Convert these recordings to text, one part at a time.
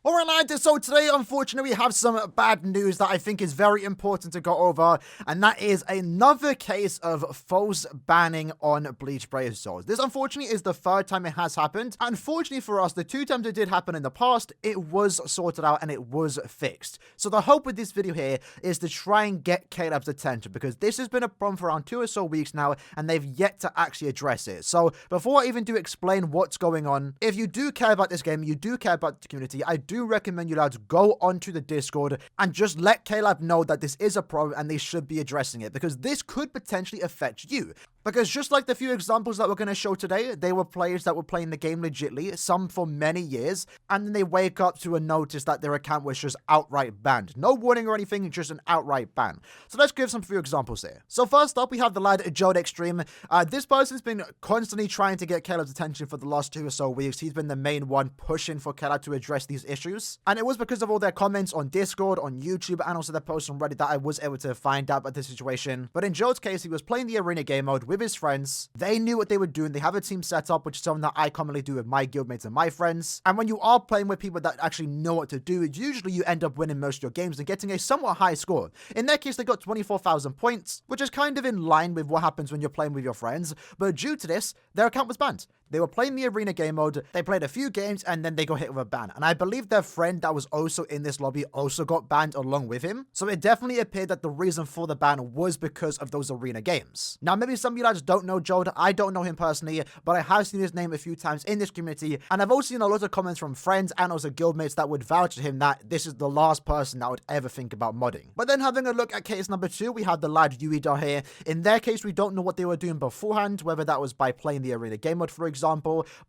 Alright, lads, so today, unfortunately, we have some bad news that I think is very important to go over, and that is another case of false banning on Bleach Brave Souls. This, unfortunately, is the third time it has happened. Unfortunately for us, the two times it did happen in the past, it was sorted out and it was fixed. So the hope with this video here is to try and get KLAB's attention, because this has been a problem for around 2 or so weeks now, and they've yet to actually address it. So before I even do explain what's going on, if you do care about this game, you do care about the community, I do recommend you lads go onto the Discord and just let KLAB know that this is a problem and they should be addressing it, because this could potentially affect you. Because just like the few examples that we're going to show today, they were players that were playing the game legitly, some for many years, and then they wake up to a notice that their account was just outright banned. No warning or anything, just an outright ban. So let's give some few examples here. So first up, we have the lad Jode Extreme. This person's been constantly trying to get KLAB's attention for the last 2 or so weeks. He's been the main one pushing for KLAB to address these issues. And it was because of all their comments on Discord, on YouTube, and also their posts on Reddit that I was able to find out about the situation. But in Jode's case, he was playing the arena game mode with his friends. They knew what they were doing. They have a team set up, which is something that I commonly do with my guildmates and my friends. And when you are playing with people that actually know what to do, usually you end up winning most of your games and getting a somewhat high score. In their case, they got 24,000 points, which is kind of in line with what happens when you're playing with your friends. But due to this, their account was banned. They were playing the arena game mode, they played a few games, and then they got hit with a ban. And I believe their friend that was also in this lobby also got banned along with him. So it definitely appeared that the reason for the ban was because of those arena games. Now, maybe some of you guys don't know Jode. I don't know him personally, but I have seen his name a few times in this community. And I've also seen a lot of comments from friends and also guildmates that would vouch for him that this is the last person that would ever think about modding. But then having a look at case number 2, we have the lad Yuida here. In their case, we don't know what they were doing beforehand, whether that was by playing the arena game mode, for example.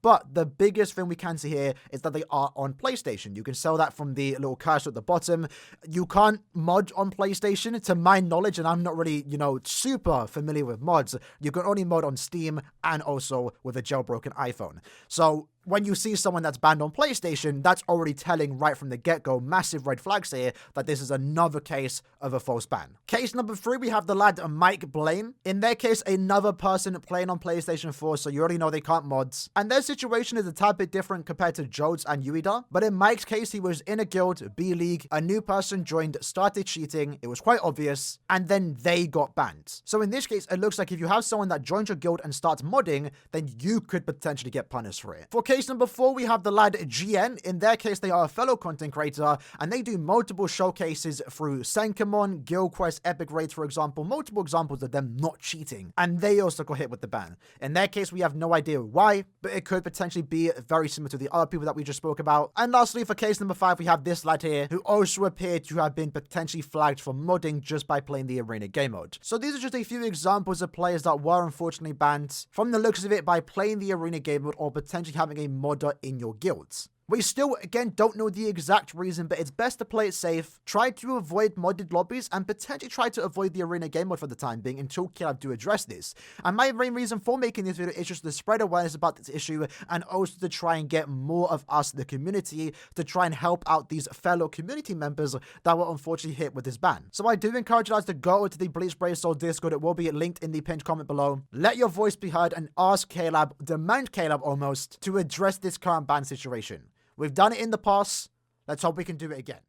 But the biggest thing we can see here is that they are on PlayStation. You can sell that from the little cursor at the bottom. You can't mod on PlayStation, to my knowledge, and I'm not really, super familiar with mods. You can only mod on Steam and also with a jailbroken iPhone. So when you see someone that's banned on PlayStation, that's already telling right from the get-go, massive red flags here, that this is another case of a false ban. Case number 3, we have the lad Mike Blaine. In their case, another person playing on PlayStation 4, so you already know they can't mods. And their situation is a tad bit different compared to Jode's and Yuida. But in Mike's case, he was in a guild, B-League, a new person joined, started cheating, it was quite obvious, and then they got banned. So in this case, it looks like if you have someone that joins your guild and starts modding, then you could potentially get punished for it. For case number 4, we have the lad GN. In their case, they are a fellow content creator, and they do multiple showcases through Senkamon, Guild Quest, Epic Raids, for example, multiple examples of them not cheating, and they also got hit with the ban. In their case, we have no idea why, but it could potentially be very similar to the other people that we just spoke about. And lastly, for case number 5, we have this lad here, who also appeared to have been potentially flagged for modding just by playing the arena game mode. So these are just a few examples of players that were unfortunately banned from the looks of it by playing the arena game mode or potentially having a modder in your guilds. We still, again, don't know the exact reason, but it's best to play it safe, try to avoid modded lobbies, and potentially try to avoid the arena game mode for the time being until KLAB do address this. And my main reason for making this video is just to spread awareness about this issue, and also to try and get more of us, the community, to try and help out these fellow community members that were unfortunately hit with this ban. So I do encourage you guys to go to the Bleach Brave Soul Discord. It will be linked in the pinned comment below. Let your voice be heard and ask KLAB, demand KLAB almost, to address this current ban situation. We've done it in the past. Let's hope we can do it again.